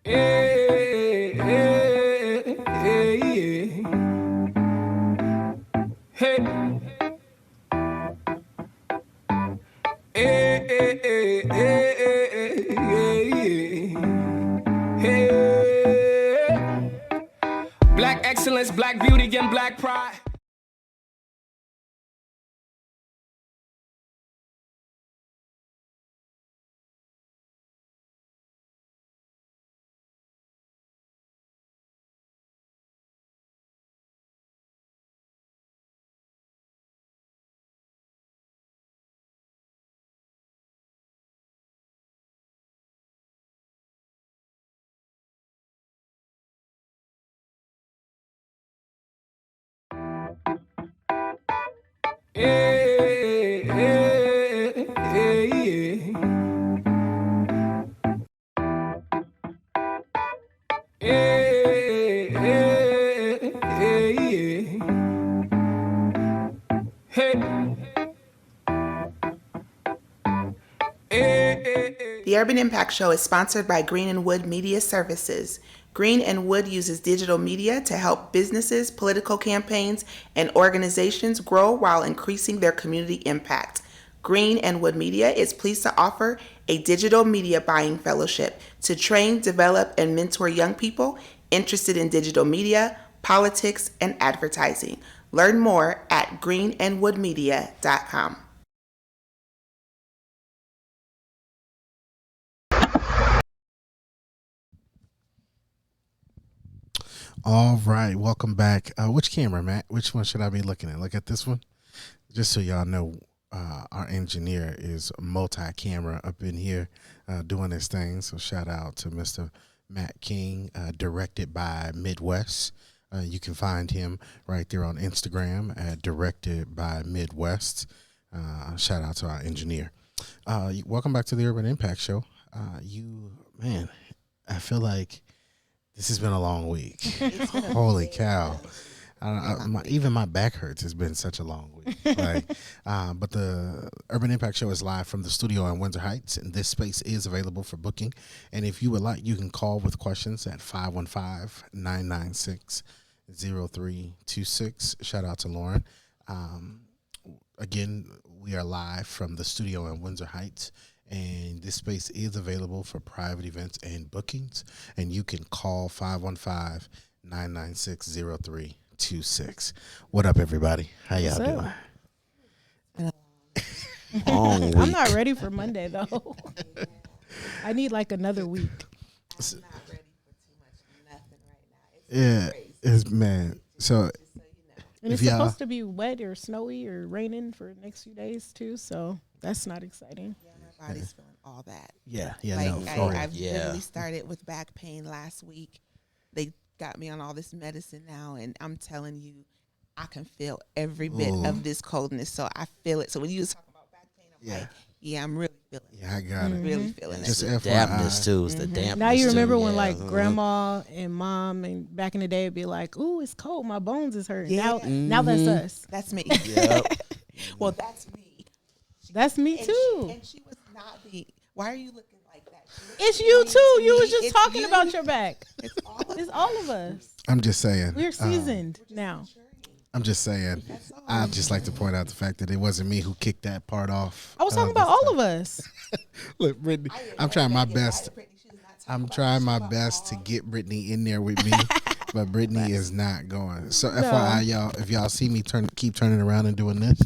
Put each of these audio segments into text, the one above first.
Hey, hey, hey, hey, hey, hey, hey. Black excellence, black beauty, and black pride. Hey, hey, hey, hey, hey, hey, hey. The Urban Impact Show is sponsored by Green and Wood Media Services. Green and Wood uses digital media to help businesses, political campaigns, and organizations grow while increasing their community impact. Green and Wood Media is pleased to offer a digital media buying fellowship to train, develop, and mentor young people interested in digital media, politics, and advertising. Learn more at greenandwoodmedia.com. All right, welcome back. Which camera, Matt? Which one should I be looking at? Look at this one. Just so y'all know, our engineer is multi-camera up in here doing his thing. So shout out to Mr. Matt King, directed by Midwest. You can find him right there on Instagram at Directed by Midwest. Shout out to our engineer. Welcome back to the Urban Impact Show. Man, I feel like this has been a long week. Holy cow. Even my back hurts. It's been such a long week. But the Urban Impact Show is live from the studio in Windsor Heights, and this space is available for booking. And if you would like, you can call with questions at 515-996-0326. Shout out to Lauren. Again, we are live from the studio in Windsor Heights, and this space is available for private events and bookings. And you can call 515-996-0326. What up, everybody? How y'all doing? Long week. I'm not ready for Monday, though. I need like another week. I'm not ready for too much nothing right now. It's man. So and it's supposed to be wet or snowy or raining for the next few days too, so that's not exciting. Yeah, my body's feeling all that. Yeah, I've literally started with back pain last week. They got me on all this medicine now, and I'm telling you, I can feel every bit of this coldness. So I feel it. So when you was talking about back pain, I'm like, yeah, I'm really feeling it. Yeah, I got it. Really feeling Just it. the dampness too. It's the dampness. Now you remember too, when like grandma and mom and back in the day would be like, "Ooh, it's cold. My bones is hurting." Yeah. Now that's us. That's me. Yep. Well, that's me. That's me too. And she was not the. Why are you looking like that? It's you too. You was just It's talking you. about your back. It's all It's all of us. I'm just saying. We're seasoned now. I'm just saying. I'd just like to point out the fact that it wasn't me who kicked that part off. I was talking about all of us. Look, Brittany, I'm trying my best. I'm trying my best to get Brittany in there with me, but Brittany is not going. So FYI, y'all, if y'all see me keep turning around and doing this,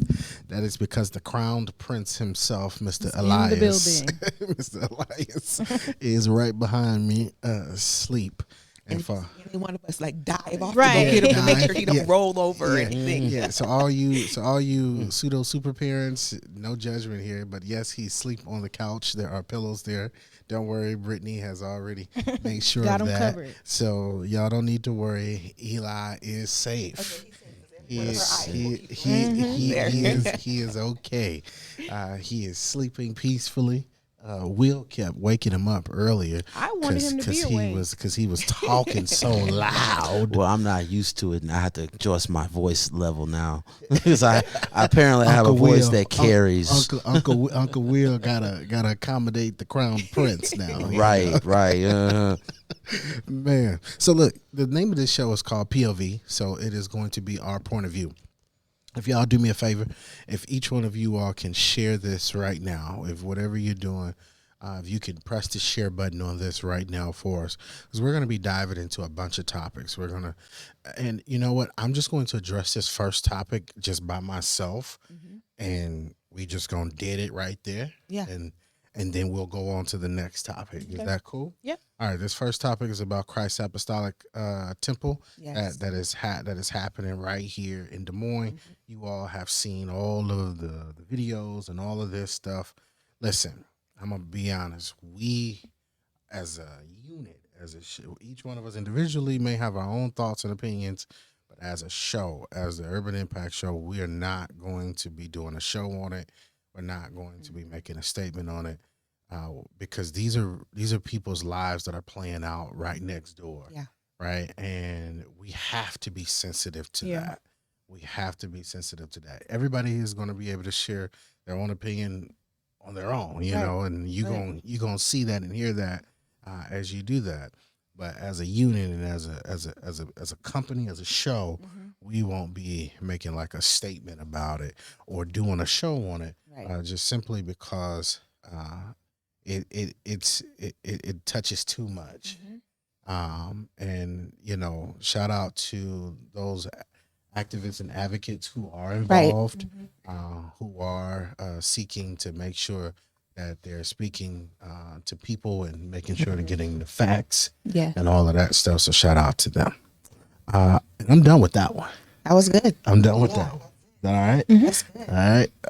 that is because the crowned prince himself, Mr. Elias, Mr. Elias, is right behind me, asleep. And if any one of us like dive off Right. to go get him to make sure he don't roll over or anything. Yeah. So all you pseudo super parents, no judgment here, but yes, he's asleep on the couch. There are pillows there. Don't worry, Brittany has already made sure Got of him that. covered. So y'all don't need to worry. Eli is safe. He is okay. He is sleeping peacefully. Will kept waking him up earlier. I wanted him to be awake because he was talking so loud. Well, I'm not used to it, and I have to adjust my voice level now because I apparently have a voice that carries. Uncle Will gotta accommodate the crown prince now. Right. Man. So look, the name of this show is called P.O.V. So it is going to be our point of view. If y'all do me a favor, if each one of you all can share this right now, if whatever you're doing, if you can press the share button on this right now for us, because we're going to be diving into a bunch of topics. We're going to, and you know what? I'm just going to address this first topic just by myself, and we just going to dead it right there. Yeah. And then we'll go on to the next topic. Is that cool? Yep. All right. This first topic is about Christ's Apostolic Temple. Yes. That is happening right here in Des Moines. You all have seen all of the videos and all of this stuff. Listen, I'm gonna be honest. We, as a unit, as a show, each one of us individually may have our own thoughts and opinions, but as a show, as the Urban Impact Show, we are not going to be doing a show on it. We're not going to be making a statement on it because these are people's lives that are playing out right next door. Yeah. Right. And we have to be sensitive to that. We have to be sensitive to that. Everybody is going to be able to share their own opinion on their own, you know, and you're going to see that and hear that as you do that. But as a unit and as a company, as a show, we won't be making like a statement about it or doing a show on it, just simply because it touches too much. And you know, shout out to those activists and advocates who are involved, who are seeking to make sure that they're speaking to people and making sure they're getting the facts and all of that stuff. So shout out to them. And I'm done with that one. That was good. I'm done with that one. Is that all right? That's good.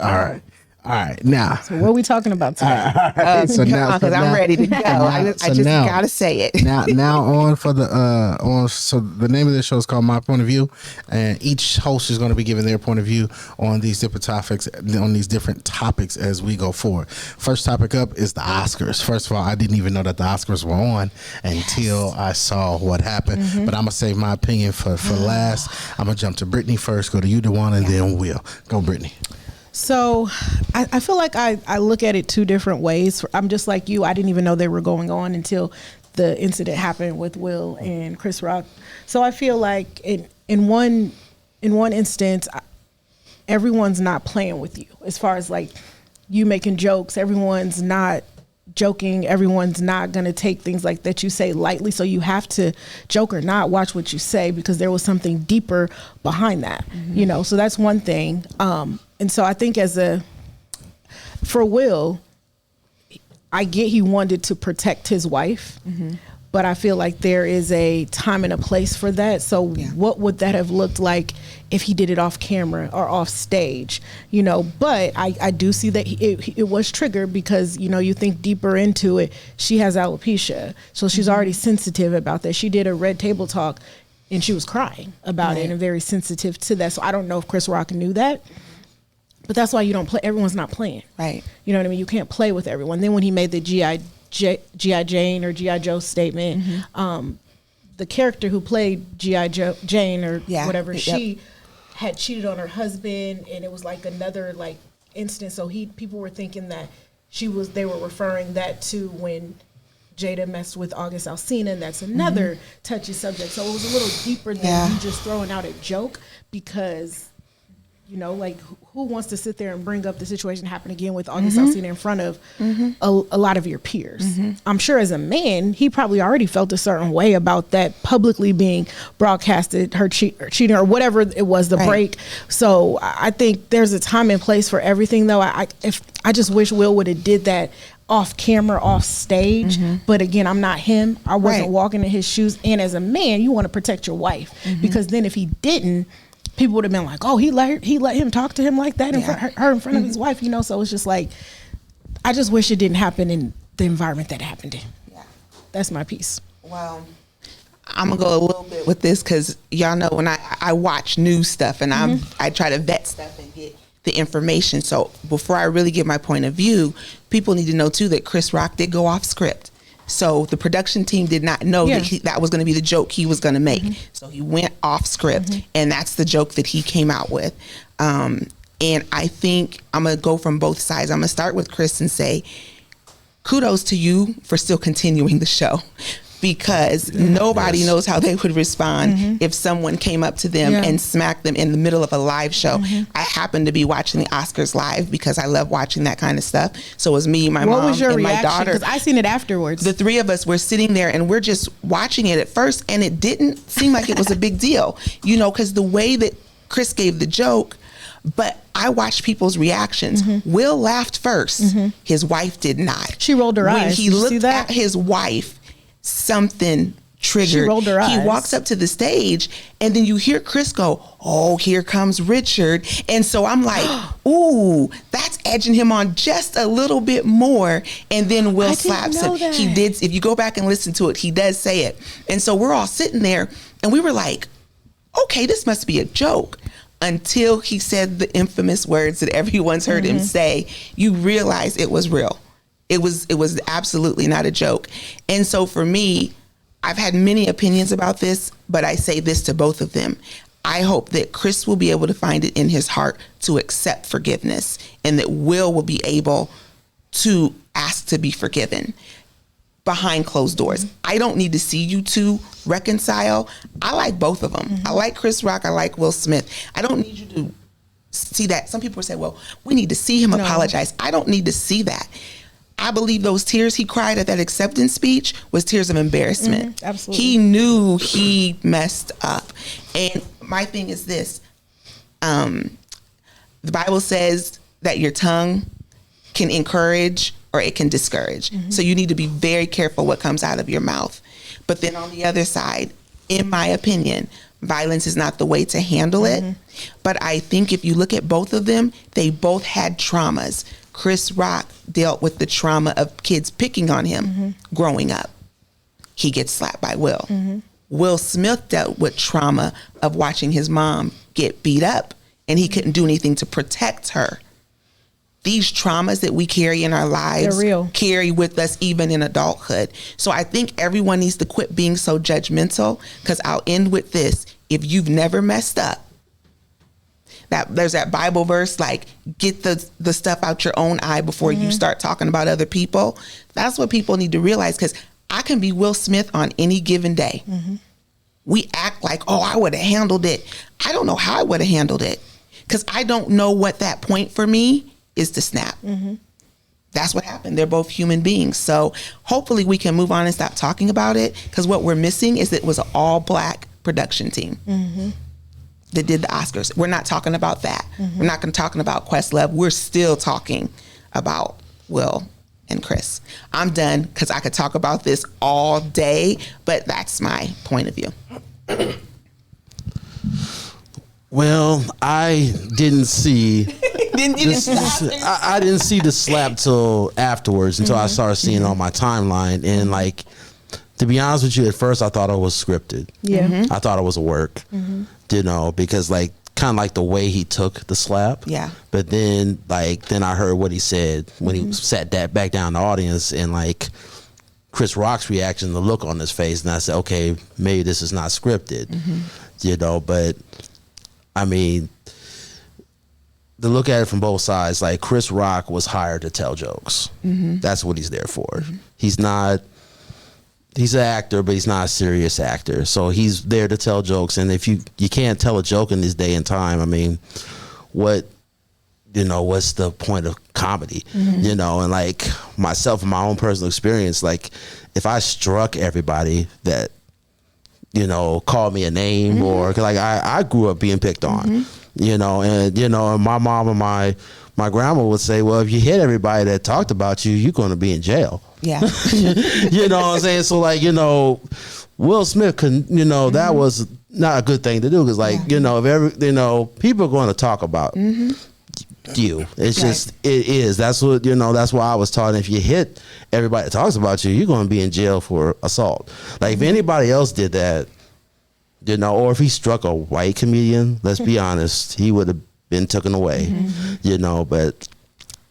All right. All right, now. So what are we talking about today? So now, because I'm ready to go. I just gotta say it. now on for the so the name of this show is called My Point of View, and each host is going to be giving their point of view on these different topics as we go forward. First topic up is the Oscars. First of all, I didn't even know that the Oscars were on until I saw what happened. But I'm gonna save my opinion for last. I'm gonna jump to Brittany first. Go to you, DeJuan, and then Will. Go, Brittany. So I feel like I look at it two different ways. I'm just like you. I didn't even know they were going on until the incident happened with Will and Chris Rock. So I feel like in one instance, everyone's not playing with you as far as like you making jokes. Everyone's not joking. Everyone's not going to take things like that you say lightly. So you have to, joke or not, watch what you say because there was something deeper behind that, you know? So that's one thing. And so I think for Will, I get he wanted to protect his wife, but I feel like there is a time and a place for that. So what would that have looked like if he did it off camera or off stage, you know? But I do see that it was triggered because, you know, you think deeper into it, she has alopecia. So she's already sensitive about that. She did a Red Table Talk and she was crying about it and very sensitive to that. So I don't know if Chris Rock knew that. But that's why you don't play. Everyone's not playing. Right. You know what I mean? You can't play with everyone. Then when he made the G.I. Jane or G.I. Joe statement, the character who played G.I. Jane or whatever, she had cheated on her husband, and it was like another like instance. So people were thinking that they were referring that to when Jada messed with August Alsina, and that's another touchy subject. So it was a little deeper than you just throwing out a joke because, you know, like who wants to sit there and bring up the situation happen again with August Alsina in front of a lot of your peers? I'm sure as a man, he probably already felt a certain way about that publicly being broadcasted, her cheating or whatever it was, the break. So I think there's a time and place for everything, though. I just wish Will would have did that off camera, off stage. But again, I'm not him. I wasn't walking in his shoes. And as a man, you want to protect your wife because then if he didn't, people would have been like, oh, he let him talk to him like that in front of his wife, you know? So it's just like, I just wish it didn't happen in the environment that it happened in. Yeah. That's my piece. Well, I'm going to go a little bit with this because y'all know when I watch news stuff and I try to vet stuff and get the information. So before I really give my point of view, people need to know too that Chris Rock did go off script. So the production team did not know that was going to be the joke he was going to make. So he went off script, and that's the joke that he came out with. And I think I'm going to go from both sides. I'm going to start with Chris and say, kudos to you for still continuing the show. because nobody knows how they would respond if someone came up to them and smacked them in the middle of a live show. I happened to be watching the Oscars live because I love watching that kind of stuff. So it was me, my mom, was your and reaction? my daughter. Because I seen it afterwards. The three of us were sitting there and we're just watching it at first, and it didn't seem like it was a big deal, you know, because the way that Chris gave the joke, but I watched people's reactions. Will laughed first. His wife did not. She rolled her eyes. When he Did you looked see that? at his wife, something triggered. She rolled her He eyes. walks up to the stage, and then you hear Chris go, "Oh, here comes Richard." And so I'm like, ooh, that's edging him on just a little bit more. And then Will I didn't slaps know him. that. He did. If you go back and listen to it, he does say it. And so we're all sitting there, and we were like, okay, this must be a joke. Until he said the infamous words that everyone's heard him say, you realize it was real. It was absolutely not a joke. And so for me, I've had many opinions about this, but I say this to both of them. I hope that Chris will be able to find it in his heart to accept forgiveness, and that Will be able to ask to be forgiven behind closed doors. I don't need to see you two reconcile. I like both of them. I like Chris Rock. I like Will Smith. I don't need you to see that. Some people say, well, we need to see him apologize. I don't need to see that. I believe those tears he cried at that acceptance speech was tears of embarrassment. Absolutely. He knew he messed up. And my thing is this. The Bible says that your tongue can encourage or it can discourage. So you need to be very careful what comes out of your mouth. But then on the other side, in my opinion, violence is not the way to handle it. But I think if you look at both of them, they both had traumas. Chris Rock dealt with the trauma of kids picking on him growing up. He gets slapped by Will. Will Smith dealt with trauma of watching his mom get beat up, and he couldn't do anything to protect her. These traumas that we carry in our lives They're real. carry with us even in adulthood. So I think everyone needs to quit being so judgmental, because I'll end with this. If you've never messed up, that there's that Bible verse, like, get the stuff out your own eye before you start talking about other people. That's what people need to realize, because I can be Will Smith on any given day. We act like, oh, I would have handled it. I don't know how I would have handled it, because I don't know what that point for me is to snap. That's what happened. They're both human beings. So hopefully we can move on and stop talking about it, because what we're missing is that it was an all-black production team that did the Oscars. We're not talking about that. We're not going to talking about Questlove. We're still talking about Will and Chris. I'm done, because I could talk about this all day, but that's my point of view. Well, I didn't see. I didn't see the slap till afterwards, until I started seeing it on my timeline. And like, to be honest with you, at first I thought it was scripted. I thought it was a work, you know, because like, kind of like the way he took the slap. But then then I heard what he said when he sat that back down in the audience, and like Chris Rock's reaction, the look on his face, and I said, okay, maybe this is not scripted, you know. But I mean, to look at it from both sides, like, Chris Rock was hired to tell jokes. That's what he's there for. He's an actor, but he's not a serious actor. So he's there to tell jokes. And if you can't tell a joke in this day and time, I mean, what's the point of comedy? You know, and like myself, in my own personal experience, like, if I struck everybody that, you know, called me a name, or like I grew up being picked on, you know, and my mom and my grandma would say, well, if you hit everybody that talked about you, you're going to be in jail. You know what I'm saying? So like, you know, Will Smith that was not a good thing to do, because like, you know, if people are going to talk about you. It's just, it is. That's what, that's why I was taught. If you hit everybody that talks about you, you're going to be in jail for assault. Like, if anybody else did that, or if he struck a white comedian, let's be honest, he would have been taken away, but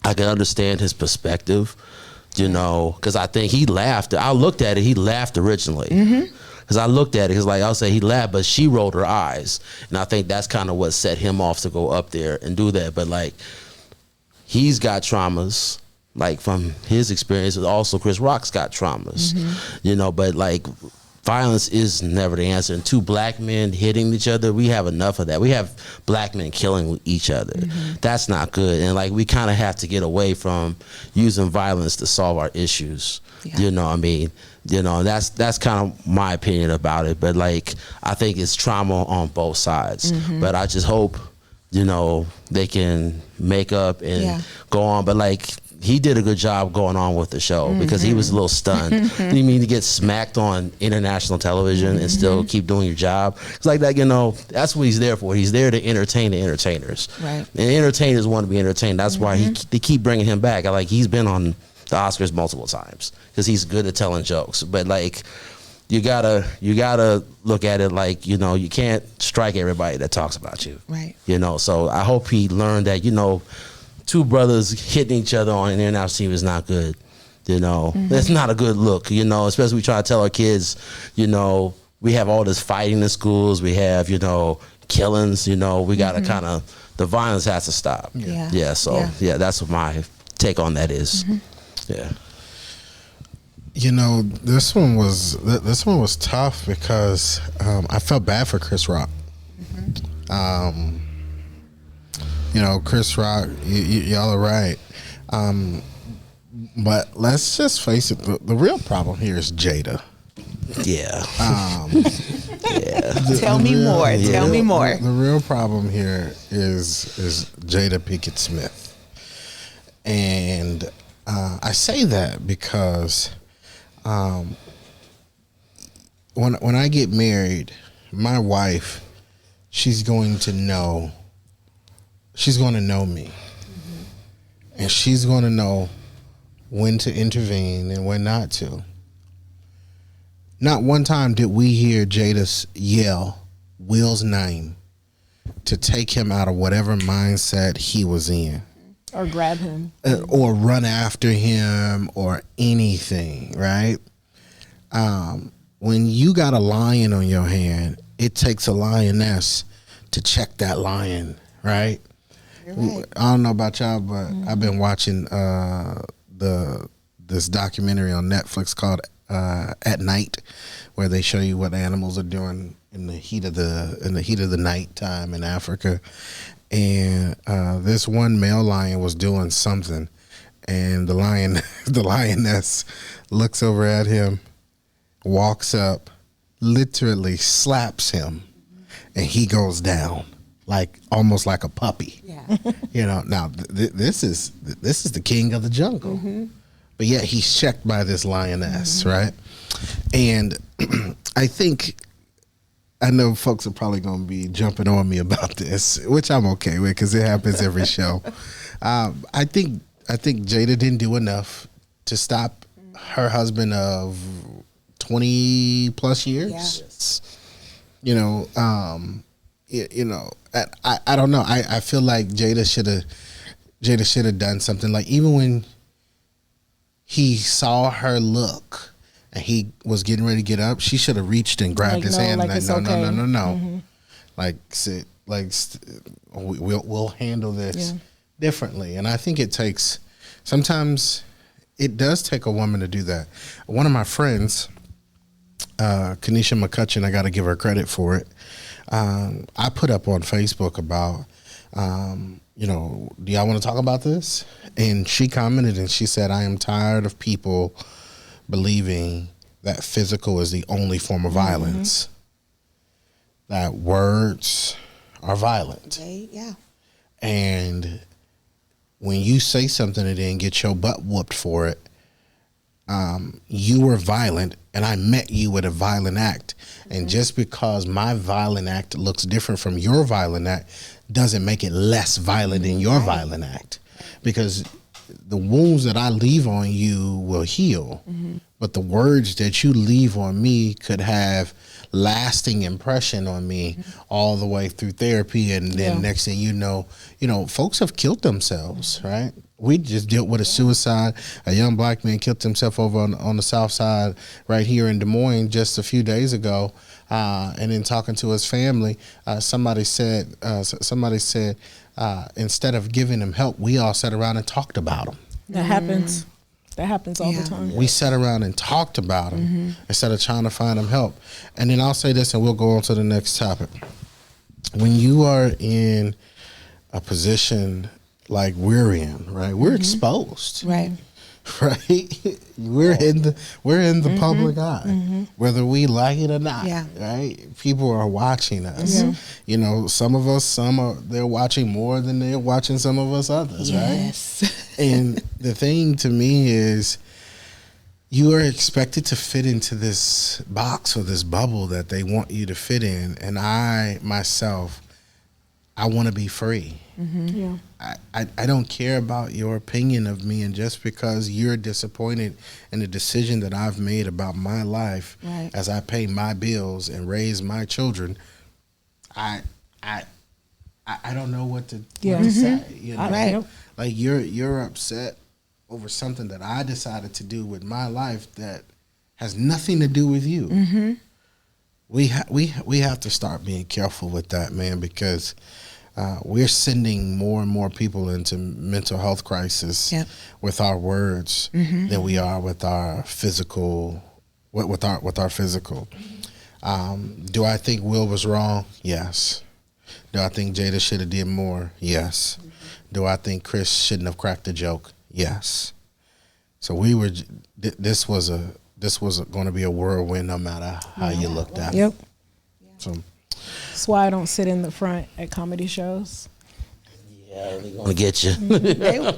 I can understand his perspective, because I think he laughed. I looked at it, he laughed originally. Because I looked at it, because like I'll say he laughed, but she rolled her eyes. And I think that's kind of what set him off to go up there and do that. But like, he's got traumas, like from his experience, also Chris Rock's got traumas, but like violence is never the answer. And two black men hitting each other, we have enough of that. We have black men killing each other. That's not good. And like we kind of have to get away from using violence to solve our issues. You know what I mean? That's kind of my opinion about it. But like I think it's trauma on both sides. But I just hope they can make up and go on. But like he did a good job going on with the show because he was a little stunned. You mean to get smacked on international television and still keep doing your job? It's like that, that's what he's there for. He's there to entertain the entertainers. Right. And entertainers want to be entertained. That's why they keep bringing him back. Like he's been on the Oscars multiple times because he's good at telling jokes. But like you gotta look at it like, you can't strike everybody that talks about you. Right. So I hope he learned that, two brothers hitting each other on an international team is not good. That's not a good look, especially we try to tell our kids, we have all this fighting in schools, we have, killings, we got to kind of, the violence has to stop. That's what my take on that is. Yeah. This one was tough because I felt bad for Chris Rock. Chris Rock, y'all are right. But let's just face it, the real problem here is Jada. Yeah. Tell me more. The real problem here is Jada Pinkett Smith. And I say that because when I get married, my wife, she's going to know me. And she's going to know when to intervene and when not to. Not one time did we hear Jada yell Will's name to take him out of whatever mindset he was in. Or grab him. Or run after him or anything, right? When you got a lion on your hand, it takes a lioness to check that lion, right? Right. I don't know about y'all, but I've been watching this documentary on Netflix called At Night, where they show you what animals are doing in the heat of the night time in Africa. And this one male lion was doing something, and the lioness looks over at him, walks up, literally slaps him, and he goes down. Like almost like a puppy. Yeah. Now this is the king of the jungle. But yet he's checked by this lioness, right? And I know folks are probably going to be jumping on me about this, which I'm okay with because it happens every show. I think Jada didn't do enough to stop her husband of 20 plus years. I don't know. I feel like Jada should have done something. Like even when he saw her look and he was getting ready to get up, she should have reached and grabbed his hand. Like, no. Like sit. Like we'll handle this differently. And I think sometimes it does take a woman to do that. One of my friends, Kanisha McCutcheon, I got to give her credit for it. I put up on Facebook about, do y'all want to talk about this? And she commented and she said, I am tired of people believing that physical is the only form of violence, that words are violent. Yeah. And when you say something and then get your butt whooped for it, you were violent and I met you with a violent act. And just because my violent act looks different from your violent act doesn't make it less violent than your violent act. Because the wounds that I leave on you will heal. But the words that you leave on me could have lasting impression on me all the way through therapy. And then next thing you know, folks have killed themselves, right? We just dealt with a suicide. A young black man killed himself over on the south side right here in Des Moines just a few days ago. And in talking to his family, somebody said, instead of giving him help, we all sat around and talked about him. That happens. That happens all the time. We sat around and talked about them instead of trying to find them help. And then I'll say this, and we'll go on to the next topic. When you are in a position like we're in, right? We're exposed, Right. right? We're in the public eye, whether we like it or not. Yeah. Right? People are watching us. You know, they're watching more than they're watching some of us others, Yes. right? And the thing to me is, you are expected to fit into this box or this bubble that they want you to fit in. And I want to be free. Yeah. I don't care about your opinion of me, and just because you're disappointed in the decision that I've made about my life Right. as I pay my bills and raise my children, I don't know what to say. You know? Right. Yep. Like you're upset over something that I decided to do with my life that has nothing to do with you. We have to start being careful with that, man, because we're sending more and more people into mental health crisis with our words than we are with our physical. With our physical. Do I think Will was wrong? Yes. Do I think Jada should have did more? Yes. Do I think Chris shouldn't have cracked the joke? Yes. So this was going to be a whirlwind no matter how you looked at it. Yep. So That's why I don't sit in the front at comedy shows. Yeah, they're gonna get you. They will.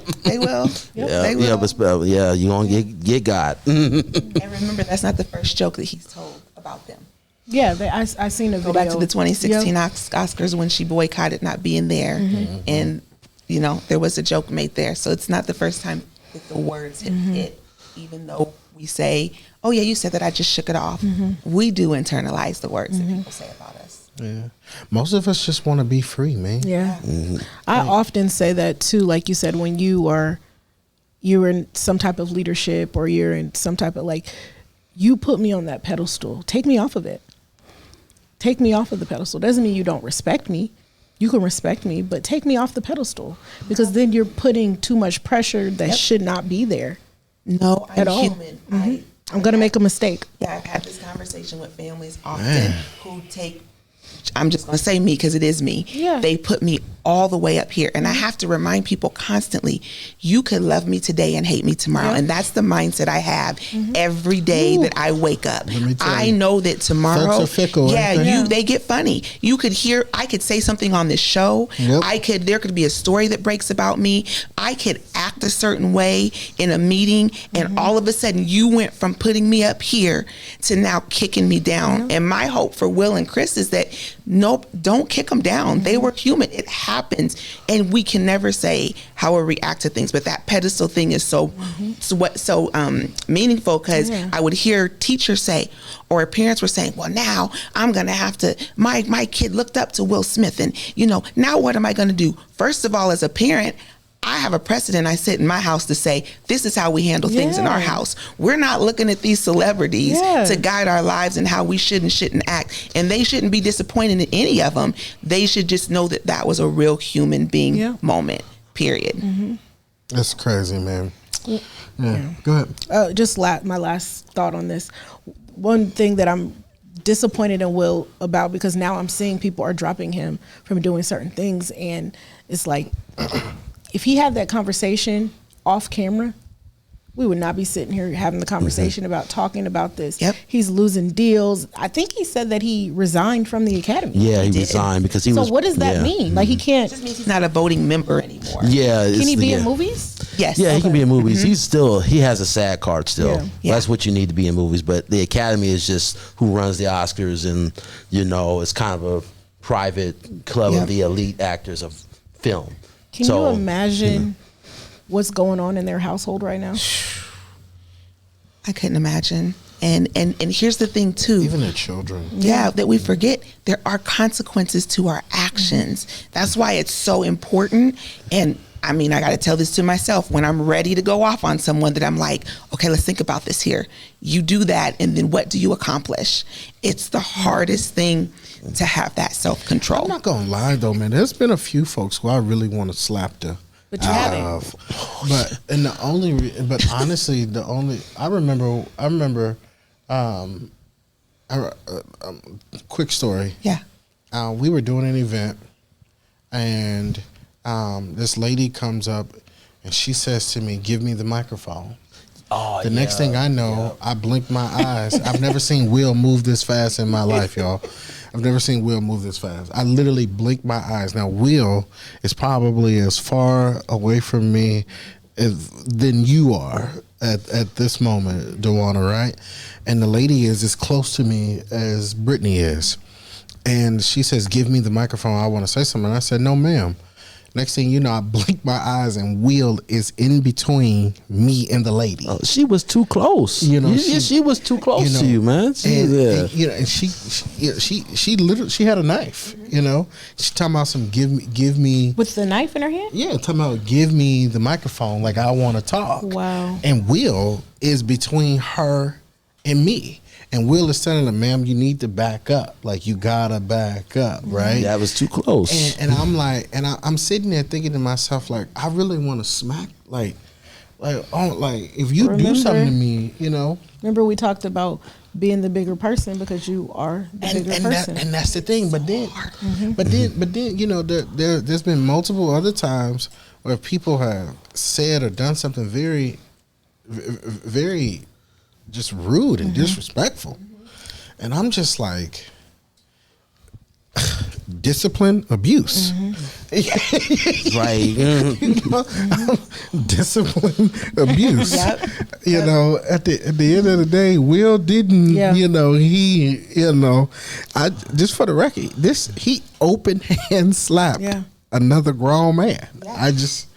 Yeah, They will. You're gonna get got. And remember, that's not the first joke that he's told about them. Yeah, I seen a video. Go back to the 2016 Oscars when she boycotted not being there, and there was a joke made there. So it's not the first time that the words have hit, even though we say, "Oh yeah, you said that." I just shook it off. We do internalize the words that people say about us. yeah, most of us just want to be free, man. Yeah. I often say that too, like you said, when you're in some type of leadership or you're in some type of you put me on that pedestal. Take me off of it. Take me off of the pedestal. Doesn't mean you don't respect me. You can respect me, but take me off the pedestal, because then you're putting too much pressure that should not be there. No, I'm At all. human. I'm going to make a mistake. Yeah, I've had this conversation with families often who take, I'm just going to say me because it is me. Yeah. They put me all the way up here. And I have to remind people constantly, you could love me today and hate me tomorrow. Yeah. And that's the mindset I have every day that I wake up. me tell I you, know that tomorrow, folks are fickle, ain't they? they get funny. I could say something on this show. Yep. There could be a story that breaks about me. I could act a certain way in a meeting, and all of a sudden you went from putting me up here to now kicking me down. And my hope for Will and Chris is that, nope, don't kick them down. They were human. It happens, and we can never say how we react to things. But that pedestal thing is so meaningful, because I would hear teachers say, or parents were saying, well, now I'm going to have to, my kid looked up to Will Smith, and now what am I going to do? First of all, as a parent, I have a precedent. I sit in my house to say, this is how we handle things in our house. We're not looking at these celebrities to guide our lives and how we should and shouldn't act. And they shouldn't be disappointed in any of them. They should just know that that was a real human being moment, period. That's crazy, man. Yeah. Go ahead. Just my last thought on this. One thing that I'm disappointed in Will about, because now I'm seeing people are dropping him from doing certain things, and it's like, if he had that conversation off camera, we would not be sitting here having the conversation about talking about this. He's losing deals. I think he said that he resigned from the Academy. Yeah, he resigned because he was. So what does that mean? Like, he can't. It just means he's not a voting member anymore. Yeah. Can he be in movies? Yes. Yeah, he can be in movies. He has a SAG card still. Yeah. That's what you need to be in movies. But the Academy is just who runs the Oscars, and it's kind of a private club of the elite actors of film. Can you imagine what's going on in their household right now? I couldn't imagine. And here's the thing too. Even their children. Yeah, that we forget there are consequences to our actions. That's why it's so important. And I mean, I got to tell this to myself when I'm ready to go off on someone, that I'm like, okay, let's think about this here. You do that, and then what do you accomplish? It's the hardest thing to have that self-control. I'm not gonna lie though, man. There's been a few folks who I really want to slap the But you haven't. But honestly, I remember, quick story. Yeah. We were doing an event, and this lady comes up, and she says to me, "Give me the microphone." The next thing I know, I blinked my eyes. I've never seen Will move this fast in my life, y'all. I've never seen Will move this fast. I literally blinked my eyes. Now, Will is probably as far away from me than you are at this moment, Dewana, right? And the lady is as close to me as Brittany is. And she says, "Give me the microphone. I want to say something." And I said, "No, ma'am." Next thing you know, I blinked my eyes, and Will is in between me and the lady. Oh, she was too close. You know, she was too close to you, man. And, you know, and she literally, she had a knife. You know, she talking about some give me With the knife in her hand? Yeah, talking about give me the microphone, like I want to talk. Wow. And Will is between her and me. And Will is telling her, "Ma'am, you need to back up. Like, you gotta back up, right?" That was too close. And I'm like, I'm sitting there thinking to myself, like, I really want to smack, like if you do something to me, you know. Remember we talked about being the bigger person because you are the bigger person. And that's the thing. But then, you know, there's been multiple other times where people have said or done something very, very just rude and disrespectful. And I'm just like, discipline, abuse. Right. You know, discipline, abuse. You know, at the end of the day, Will didn't, you know, I just for the record, he open hand slapped another grown man. I just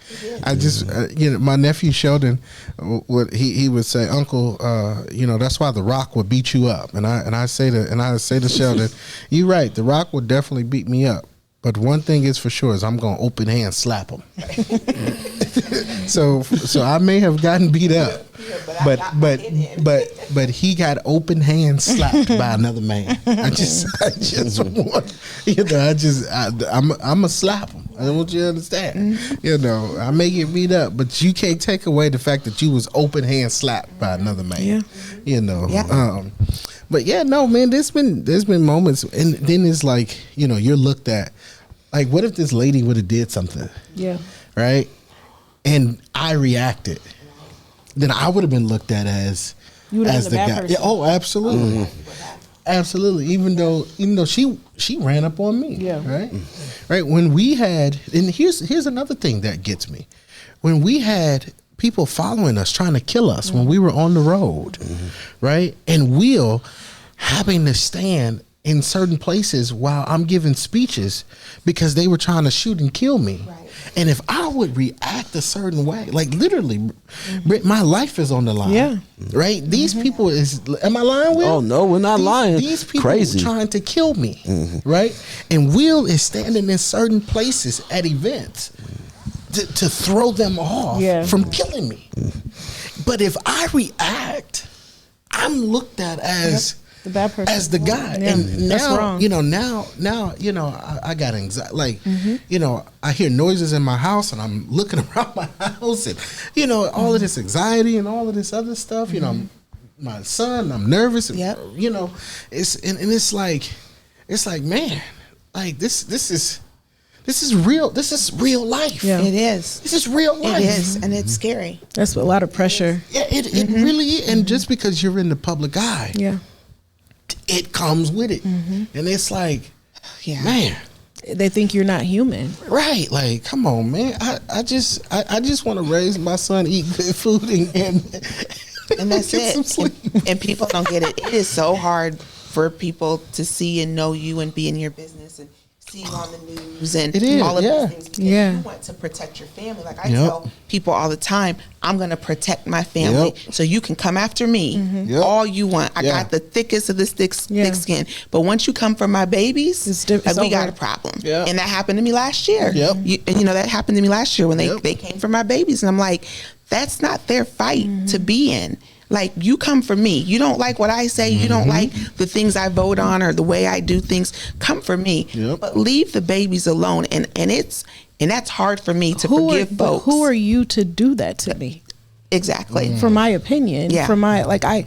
you know, my nephew Sheldon, he would say, "Uncle, you know, that's why The Rock would beat you up." And I say to Sheldon, "You're right. The Rock would definitely beat me up. But one thing is for sure is I'm gonna open hand slap him." So I may have gotten beat up, but he got open hand slapped by another man. I just want, you know, I'm a slap him. I want you to understand. You know, I may get beat up, but you can't take away the fact that you was open hand slapped by another man. Yeah. You know. Yeah. But yeah, no, man, there's been moments, and then it's like, you know, you're looked at like, what if this lady would have did something? Yeah. Right? And I reacted. Then I would have been looked at as the guy. Yeah, oh, absolutely. Absolutely. Even though she ran up on me. Yeah. Right? Right. When we had, and here's another thing that gets me. When we had people following us, trying to kill us when we were on the road, right? And Will having to stand in certain places while I'm giving speeches because they were trying to shoot and kill me. Right. And if I would react a certain way, like literally, my life is on the line. Yeah. Right? These people am I lying, Will? Oh, no, we're not lying. These people are trying to kill me. Right? And Will is standing in certain places at events to throw them off from killing me. But if I react, I'm looked at as the bad person, as the guy. Yeah. And now, you know, I got anxiety. Like, you know, I hear noises in my house and I'm looking around my house and, you know, all of this anxiety and all of this other stuff, you know, my son, I'm nervous. And, you know, it's like, man, like this is real. This is real life. Yeah. It is. This is real life. It is, and it's scary. That's a lot of pressure. Yeah, it really is. And just because you're in the public eye, it comes with it. And it's like, man, they think you're not human. Right. Like, come on, man. I just want to raise my son, eat good food, and that's it. And people don't get it. It is so hard for people to see and know you and be in your business and see you on the news and all of these things. Because you want to protect your family. Like I tell people all the time, I'm going to protect my family so you can come after me all you want. I got the thickest of the thick skin. But once you come for my babies, we got a problem. And that happened to me last year. And you know, that happened to me last year when they came for my babies. And I'm like, that's not their fight to be in. Like, you come for me. You don't like what I say. You don't like the things I vote on or the way I do things. Come for me. Yep. But leave the babies alone. And that's hard for me to forgive folks. Who are you to do that to me? Exactly. For my opinion. Yeah. For my, like, I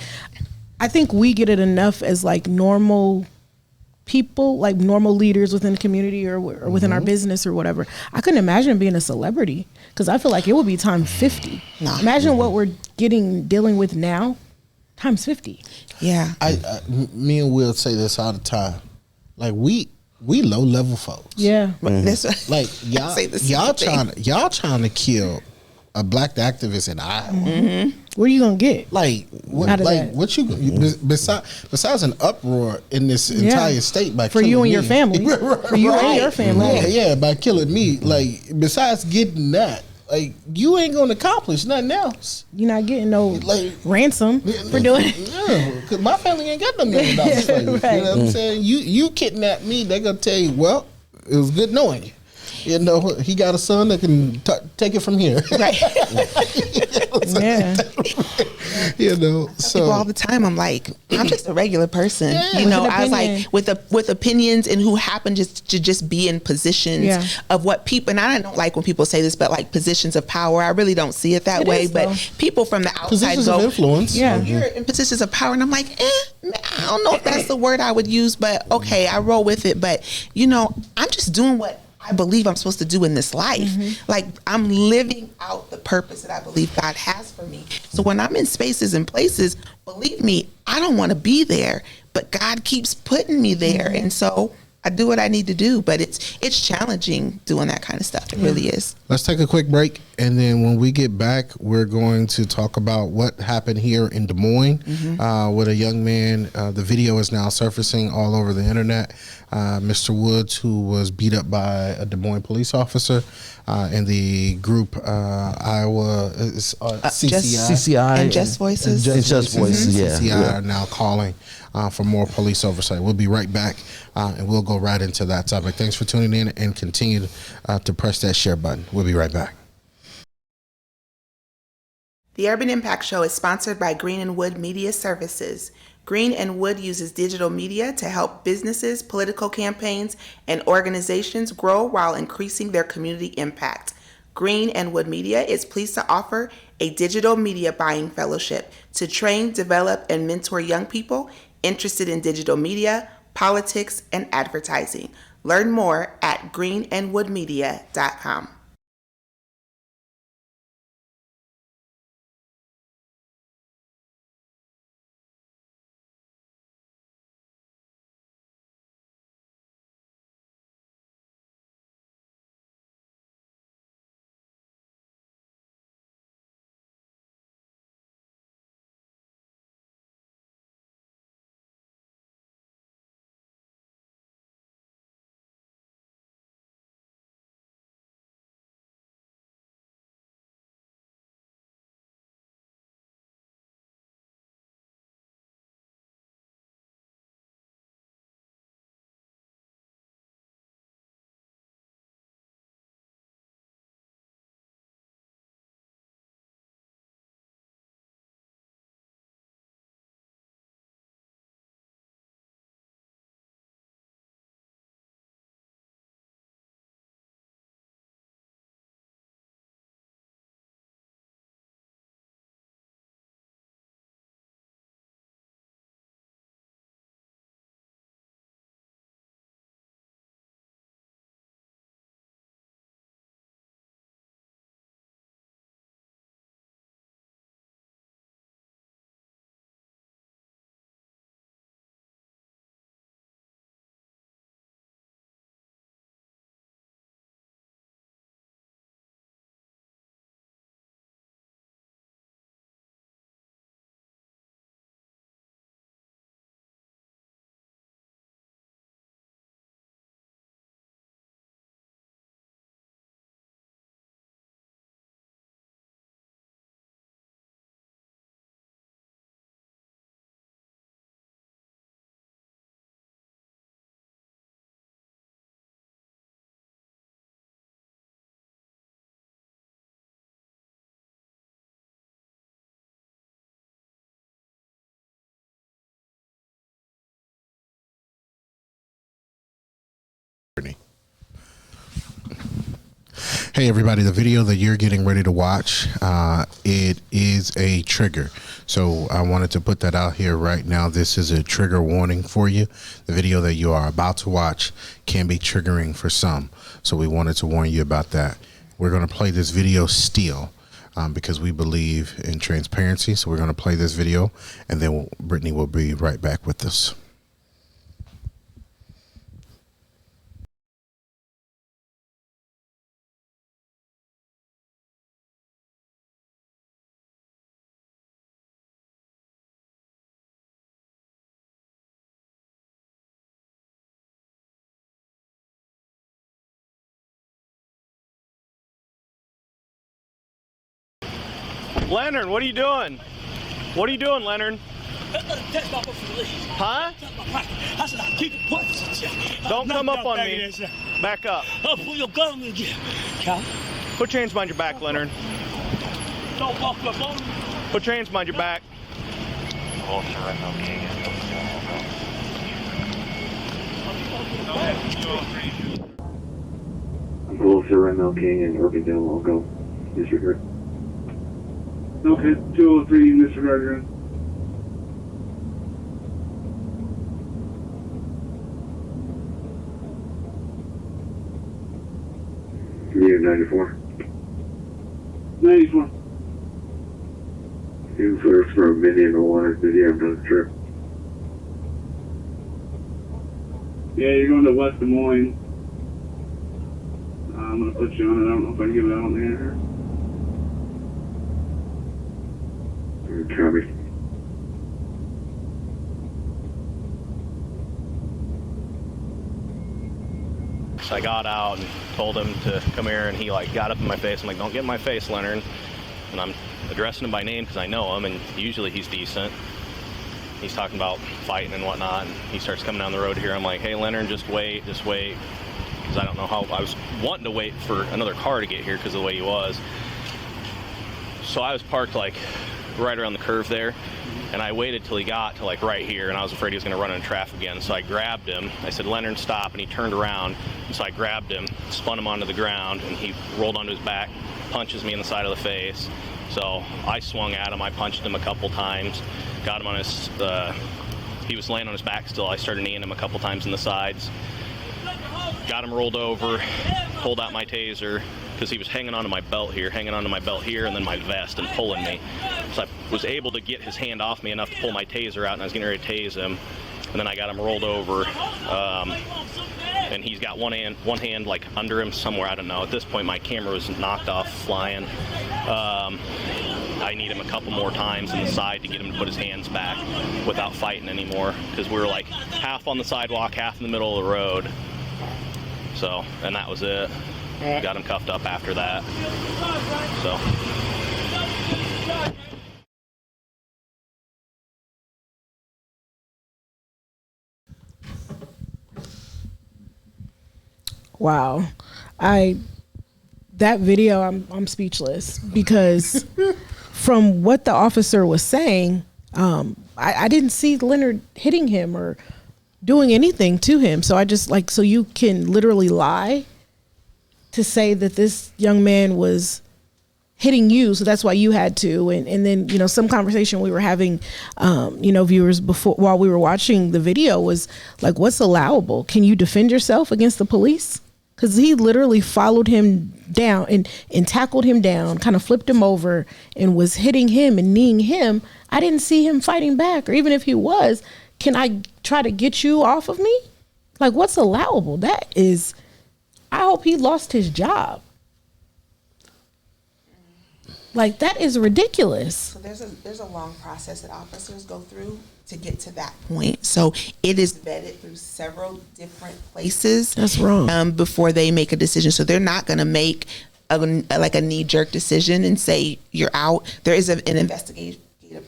think we get it enough as like normal people, like normal leaders within the community or within our business or whatever. I couldn't imagine being a celebrity, because I feel like it would be times 50. No. Imagine what we're dealing with now times 50. Yeah. Me and Will say this all the time. Like, we low level folks. Yeah. That's Like, I say the same thing. y'all trying to kill a black activist in Iowa. What are you gonna get? Like, what, Out of like that. what you besides an uproar in this entire state by For killing you and your me. family. For you and your family. Yeah, by killing me. Like, besides getting that, like, you ain't gonna accomplish nothing else. You're not getting no Like, ransom for doing it. Yeah, because my family ain't got no $1 million for you. Right. You know what I'm saying? You kidnap me, they gonna tell you, well, it was good knowing you. You know, he got a son that can take it from here. Right. Yeah. You know, People all so the time, I'm like, I'm just a regular person. Yeah. You know, With an I was opinion. like with opinions and who happen to just be in positions Yeah. of what people, and I don't like when people say this, but like positions of power. I really don't see it that It way. is, But though. people from the outside positions go, of influence. Yeah. you're in positions of power, and I'm like, I don't know if that's the word I would use, but okay, I roll with it. But you know, I'm just doing what I believe I'm supposed to do in this life. Like, I'm living out the purpose that I believe God has for me. So when I'm in spaces and places, believe me, I don't want to be there, but God keeps putting me there. And so I do what I need to do, but it's challenging doing that kind of stuff. It really is. Let's take a quick break, and then when we get back, we're going to talk about what happened here in Des Moines with a young man. The video is now surfacing all over the internet. Mr. Woods, who was beat up by a Des Moines police officer, and the group Iowa CCI. CCI And Just Voices. And Just Voices, yeah. CCI yeah. are now calling for more police oversight. We'll be right back, and we'll go right into that topic. Thanks for tuning in, and continue to press that share button. We'll be right back. The Urban Impact Show is sponsored by Green and Wood Media Services. Green and Wood uses digital media to help businesses, political campaigns, and organizations grow while increasing their community impact. Green and Wood Media is pleased to offer a digital media buying fellowship to train, develop, and mentor young people interested in digital media, politics, and advertising. Learn more at greenandwoodmedia.com. Hey everybody, the video that you're getting ready to watch, it is a trigger. So I wanted to put that out here right now. This is a trigger warning for you. The video that you are about to watch can be triggering for some. So we wanted to warn you about that. We're going to play this video still because we believe in transparency. So we're going to play this video and then Brittany will be right back with us. Leonard, what are you doing? What are you doing, Leonard? Huh? Don't come up on me. Back up. Put your hands behind your back, Leonard. Put your hands behind your back. Officer Randall King and Urbandale, I'll go. Disregard. Okay, 203, disregard your. You're 94. 94. You first from Minneapolis, water. Did you have another trip? Yeah, you're going to West Des Moines. I'm going to put you on it. I don't know if I can give it out on the air. Copy. So I got out and told him to come here, and he like got up in my face. I'm like, don't get in my face, Leonard. And I'm addressing him by name because I know him, and usually he's decent. He's talking about fighting and whatnot, and he starts coming down the road here. I'm like, hey, Leonard, just wait. Because I don't know how, I was wanting to wait for another car to get here because of the way he was. So I was parked like right around the curve there, and I waited till he got to like right here, and I was afraid he was going to run into traffic again. So I grabbed him. I said, Leonard, stop. And he turned around, and so I grabbed him, spun him onto the ground, and he rolled onto his back, punches me in the side of the face. So I swung at him. I punched him a couple times, got him on his he was laying on his back still. I started kneeing him a couple times in the sides, got him rolled over, pulled out my taser, because he was hanging onto my belt here, and then my vest, and pulling me. So I was able to get his hand off me enough to pull my taser out, and I was getting ready to tase him. And then I got him rolled over, and he's got one hand like under him somewhere, I don't know. At this point, my camera was knocked off flying. I need him a couple more times in the side to get him to put his hands back without fighting anymore, because we were like half on the sidewalk, half in the middle of the road. So, and that was it. Got him cuffed up after that. So. Wow. That video, I'm speechless, because from what the officer was saying, I didn't see Leonard hitting him or doing anything to him. So I just so you can literally lie to say that this young man was hitting you, so that's why you had to. And then, some conversation we were having, viewers before, while we were watching the video, was like, what's allowable? Can you defend yourself against the police? Because he literally followed him down and tackled him down, kind of flipped him over, and was hitting him and kneeing him. I didn't see him fighting back, or even if he was, can I try to get you off of me? Like, what's allowable? That is, I hope he lost his job. Like, that is ridiculous. So there's a long process that officers go through to get to that point. So it is vetted through several different places. That's wrong. Before they make a decision. So they're not going to make a knee-jerk decision and say you're out. There is an investigative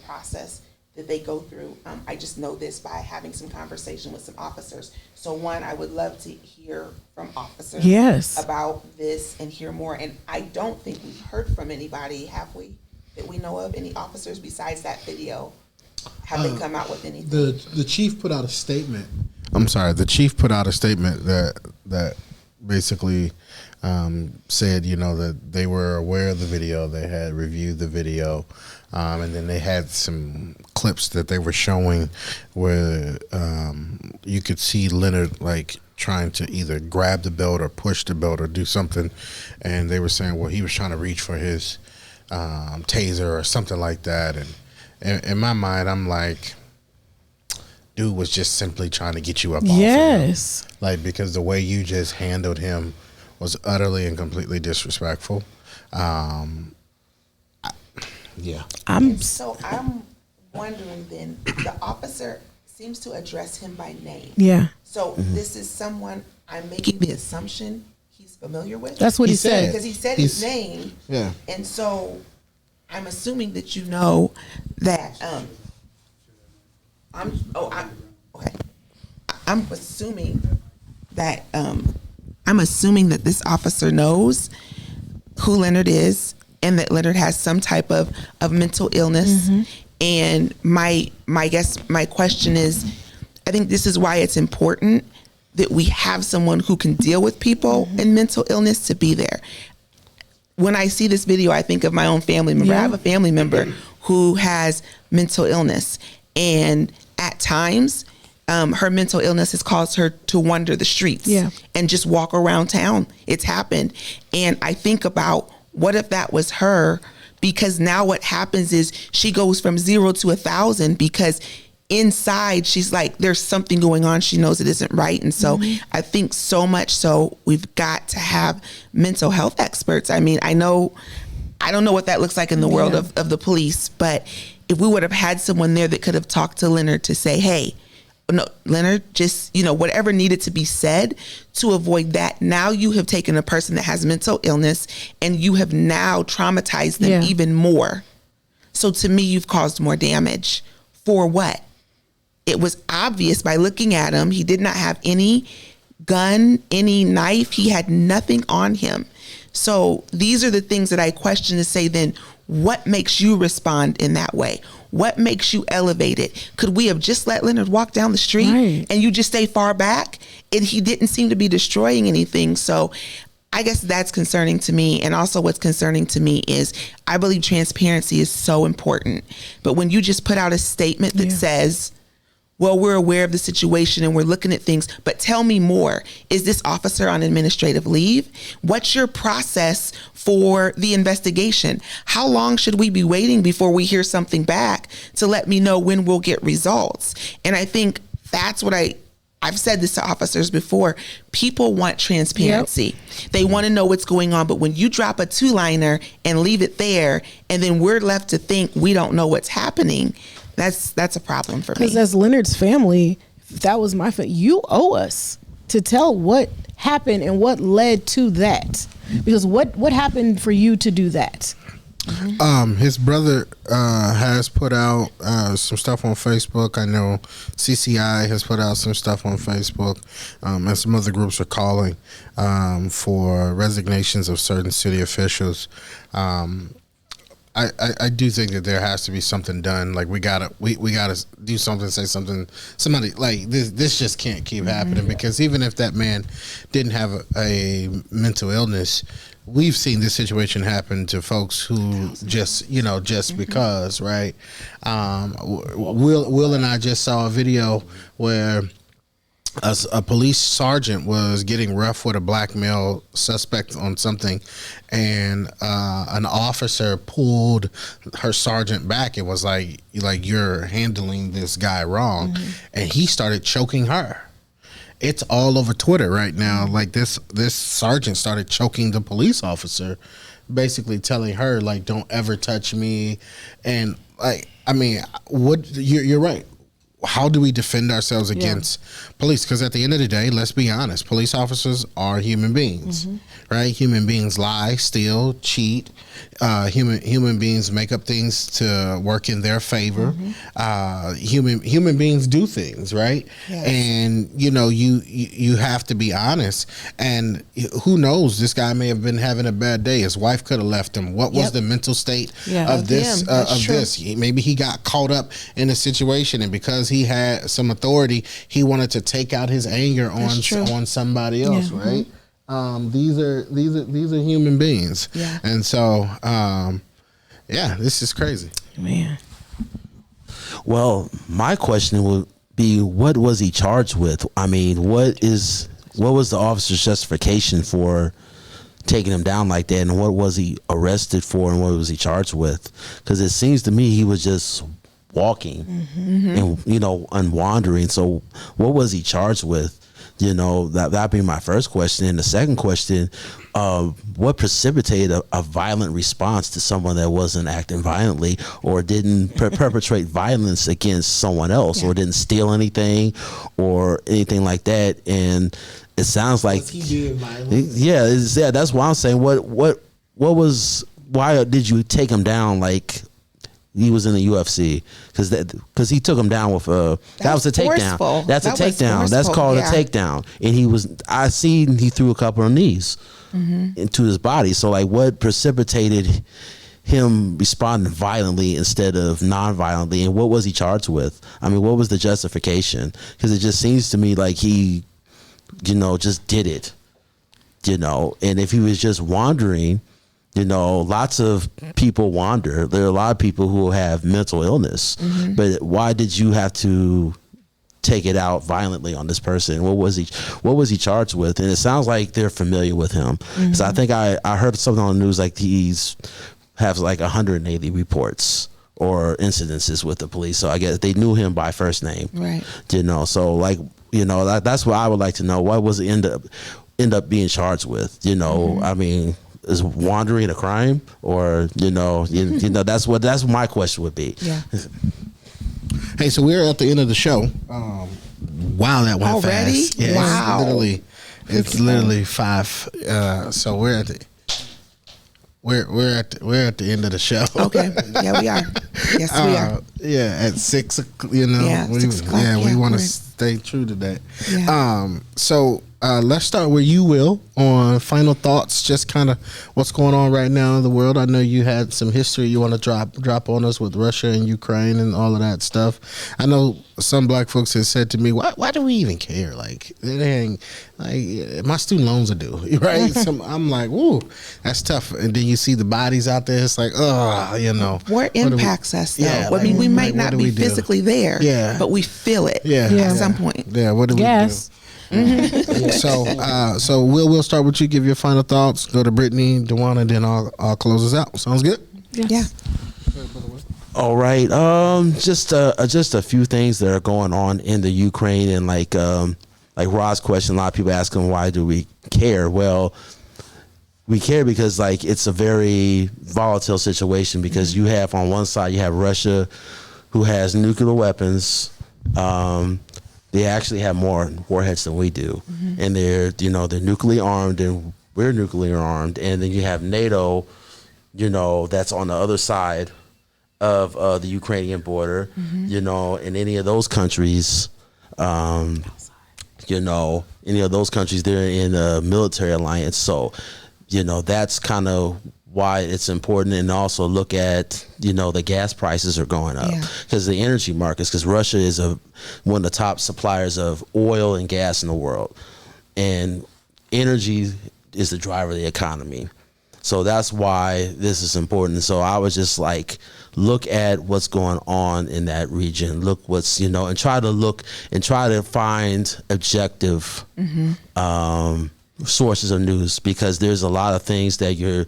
process that they go through. I just know this by having some conversation with some officers. So one, I would love to hear from officers about this and hear more. And I don't think we've heard from anybody, have we, that we know of? Any officers besides that video? Have they come out with anything? The chief put out a statement. I'm sorry. The chief put out a statement that basically said, you know, that they were aware of the video, they had reviewed the video, and then they had some clips that they were showing where you could see Leonard like trying to either grab the belt or push the belt or do something, and they were saying, well, he was trying to reach for his taser or something like that. And in my mind, I'm like, dude was just simply trying to get you up off of him. Like, because the way you just handled him was utterly and completely disrespectful. Yeah. I'm wondering then, the officer seems to address him by name. Yeah. So this is someone I'm making the assumption he's familiar with. That's what he said. Because he said his name. Yeah. And so I'm assuming that you know that I'm assuming that this officer knows who Leonard is and that Leonard has some type of mental illness. And my question is, I think this is why it's important that we have someone who can deal with people in mental illness to be there. When I see this video, I think of my own family member. I have a family member who has mental illness, and at times her mental illness has caused her to wander the streets and just walk around town. It's happened. And I think about, what if that was her? Because now what happens is she goes from 0 to 1,000 because inside she's like, there's something going on. She knows it isn't right. And so I think so much so we've got to have mental health experts. I mean, I don't know what that looks like in the world of the police, but if we would have had someone there that could have talked to Leonard to say, hey, no, Leonard, just, whatever needed to be said to avoid that. Now you have taken a person that has mental illness and you have now traumatized them even more. So to me, you've caused more damage. For what? It was obvious by looking at him. He did not have any gun, any knife. He had nothing on him. So these are the things that I question to say, then what makes you respond in that way? What makes you elevate it? Could we have just let Leonard walk down the street and you just stay far back? And he didn't seem to be destroying anything. So I guess that's concerning to me. And also what's concerning to me is I believe transparency is so important. But when you just put out a statement that says, well, we're aware of the situation and we're looking at things, but tell me more. Is this officer on administrative leave? What's your process for the investigation? How long should we be waiting before we hear something back to let me know when we'll get results? And I think that's what I've said this to officers before. People want transparency. They want to know what's going on. But when you drop a 2-liner and leave it there, and then we're left to think we don't know what's happening, that's a problem for me. Because as Leonard's family, if that was my family, you owe us to tell what happened and what led to that. Because what happened for you to do that? His brother has put out some stuff on Facebook. I know CCI has put out some stuff on Facebook, and some other groups are calling for resignations of certain city officials. I do think that there has to be something done. Like we gotta do something, say something. Somebody like this just can't keep happening, because even if that man didn't have a mental illness, we've seen this situation happen to folks who just because, right? Will and I just saw a video where a police sergeant was getting rough with a black male suspect on something, and an officer pulled her sergeant back. It was like you're handling this guy wrong, and he started choking her. It's all over Twitter right now. Like this sergeant started choking the police officer, basically telling her like, "Don't ever touch me," and like, I mean, you're right. How do we defend ourselves against police? Because at the end of the day, let's be honest, police officers are human beings, right? Human beings lie, steal, cheat. Human beings make up things to work in their favor. Human beings do things, right? Yes. And you have to be honest. And who knows? This guy may have been having a bad day. His wife could have left him. What was the mental state of this? Maybe he got caught up in a situation, and because he had some authority, he wanted to take out his anger on somebody else, right? These are human beings. Yeah. And so, this is crazy. Man. Well, my question would be, what was he charged with? I mean, what was the officer's justification for taking him down like that, and what was he arrested for, and what was he charged with? Because it seems to me he was just walking and and wandering. So what was he charged with? That'd be my first question. And the second question, what precipitated a violent response to someone that wasn't acting violently or didn't perpetrate violence against someone else, or didn't steal anything or anything like that? And it sounds like Was he being violent? Yeah, that's what I'm saying. Why did you take him down like he was in the UFC? Because he took him down with that was a takedown. forceful. That's a That was takedown. That's forceful, called yeah. a takedown. And he threw a couple of knees into his body. So like, what precipitated him responding violently instead of non-violently, and what was he charged with? I mean, what was the justification? Because it just seems to me like he just did it, and if he was just wandering, lots of people wander. There are a lot of people who have mental illness, but why did you have to take it out violently on this person? What was he charged with? And it sounds like they're familiar with him. So I think I heard something on the news like has like 180 reports or incidences with the police. So I guess they knew him by first name. Right. So like, that's what I would like to know. What was he end up being charged with? I mean, is wandering a crime, or that's what my question would be. Yeah. Hey, so we're at the end of the show. Wow, that went Already? fast. Yeah, Wow. It's literally 5. So we're at the end of the show. Okay. Yeah, we are. Yes, we are. Yeah, at 6. Yeah, 6 o'clock. we Yeah, want to we're- stay true to that. Yeah. So let's start where you will on final thoughts. Just kind of what's going on right now in the world. I know you had some history you want to drop on us with Russia and Ukraine and all of that stuff. I know some black folks have said to me, "Why do we even care? Like, it ain't like my student loans are due, right?" So I'm like, "Whoa, that's tough." And then you see the bodies out there. It's like, War impacts us, though. Yeah, I mean, we might what not do be we do? physically there, Yeah. but we feel it Yeah. at some point. Yeah, what do we Yes. do? So we'll start with you. Give your final thoughts. Go to Brittany, Dewana, then I'll close us out. Sounds good. Yeah. All right. Just a few things that are going on in the Ukraine, and like Rod's question. A lot of people asking, why do we care? Well, we care because like it's a very volatile situation, because you have on one side you have Russia, who has nuclear weapons. They actually have more warheads than we do, and they're nuclear armed, and we're nuclear armed. And then you have NATO, that's on the other side of the Ukrainian border, in any of those countries, any of those countries, they're in a military alliance. So, that's kind of why it's important. And also look at, the gas prices are going up because the energy markets, because Russia is one of the top suppliers of oil and gas in the world. And energy is the driver of the economy. So that's why this is important. So I was just like, look at what's going on in that region. Look what's, and try to find objective sources of news, because there's a lot of things that you're,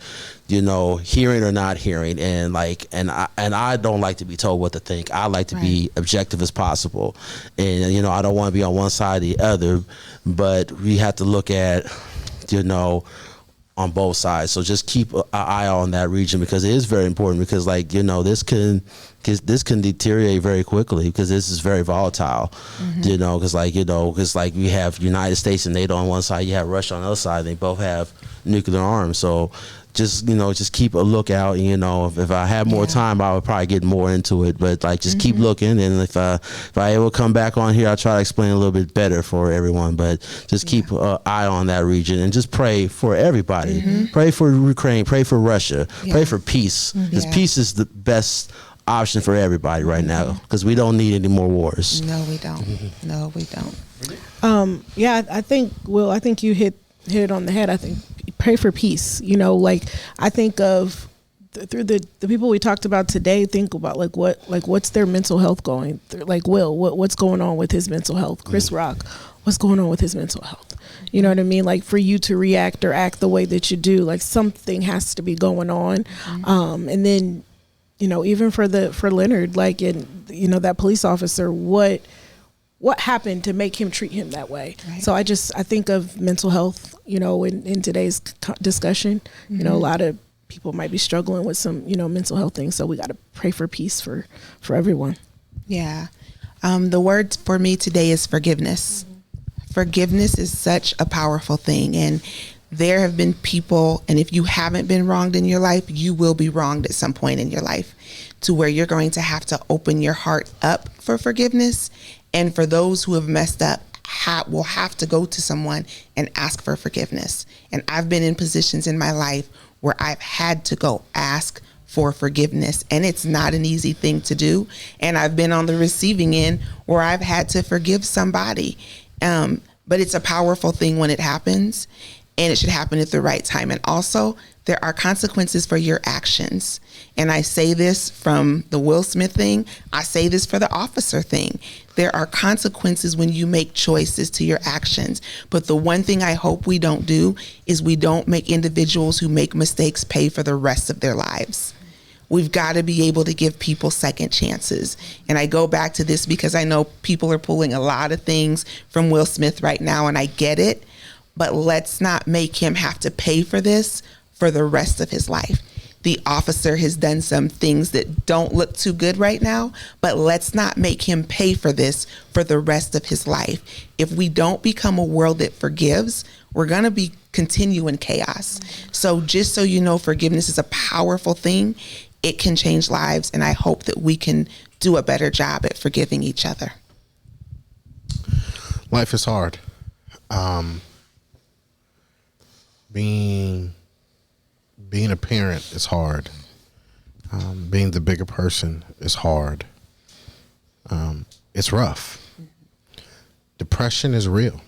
hearing or not hearing. And I don't like to be told what to think. I like to be objective as possible. And, I don't want to be on one side or the other, but we have to look at, on both sides. So just keep an eye on that region, because it is very important, because this can deteriorate very quickly, because this is very volatile, because we have United States and NATO on one side, you have Russia on the other side, they both have nuclear arms. So just keep a lookout. If I had more time, I would probably get more into it, but just keep looking. And if I ever come back on here, I'll try to explain a little bit better for everyone, but just keep an eye on that region, and just pray for everybody. Pray for Ukraine, pray for Russia, pray for peace, because peace is the best option for everybody right now, because we don't need any more wars. No, we don't. No, we don't. I think, Will, you hit hit it on the head. I think pray for peace. You know, like I think of through the people we talked about today, think about what's their mental health going through. Like Will, what's going on with his mental health? Chris Rock, what's going on with his mental health? You know what I mean? Like for you to react or act the way that you do, like something has to be going on. And then, you know, even for Leonard, like, and you know, that police officer, what happened to make him treat him that way? Right. So I think of mental health, you know, in today's discussion. You know, a lot of people might be struggling with some, you know, mental health things. So we got to pray for peace for everyone. Yeah. The word for me today is forgiveness. Forgiveness is such a powerful thing. And there have been people, and if you haven't been wronged in your life, you will be wronged at some point in your life, to where you're going to have to open your heart up for forgiveness. And for those who have messed up, will have to go to someone and ask for forgiveness. And I've been in positions in my life where I've had to go ask for forgiveness, and it's not an easy thing to do. And I've been on the receiving end where I've had to forgive somebody. But it's a powerful thing when it happens, and it should happen at the right time. And also, there are consequences for your actions. And I say this from the Will Smith thing. I say this for the officer thing. There are consequences when you make choices to your actions. But the one thing I hope we don't do is we don't make individuals who make mistakes pay for the rest of their lives. We've got to be able to give people second chances. And I go back to this because I know people are pulling a lot of things from Will Smith right now, and I get it. But let's not make him have to pay for this for the rest of his life. The officer has done some things that don't look too good right now, but let's not make him pay for this for the rest of his life. If we don't become a world that forgives, we're going to continue in chaos. So just so you know, forgiveness is a powerful thing. It can change lives, and I hope that we can do a better job at forgiving each other. Life is hard. Being a parent is hard. Being the bigger person is hard. It's rough. Depression is real.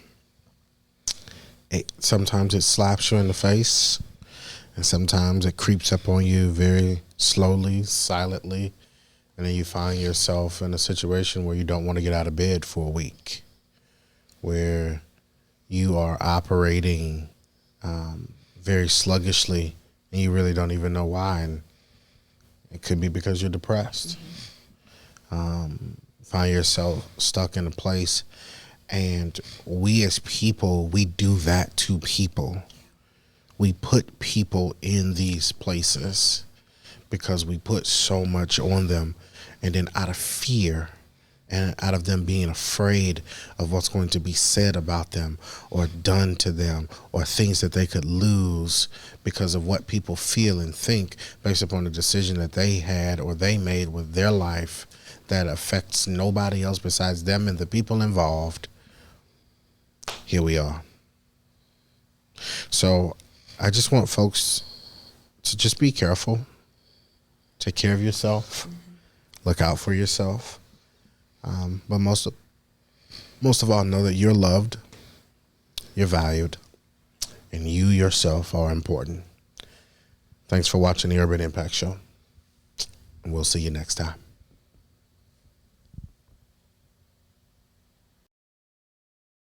Sometimes it slaps you in the face, and sometimes it creeps up on you very slowly, silently, and then you find yourself in a situation where you don't want to get out of bed for a week, where you are operating very sluggishly, and you really don't even know why. And it could be because you're depressed. Find yourself stuck in a place. And we as people, we do that to people. We put people in these places because we put so much on them. And then out of fear and out of them being afraid of what's going to be said about them or done to them, or things that they could lose because of what people feel and think based upon the decision that they had or they made with their life that affects nobody else besides them and the people involved. Here we are. So I just want folks to just be careful, take care of yourself, look out for yourself. But most of all, know that you're loved, you're valued, and you yourself are important. Thanks for watching the Urban Impact Show, and we'll see you next time.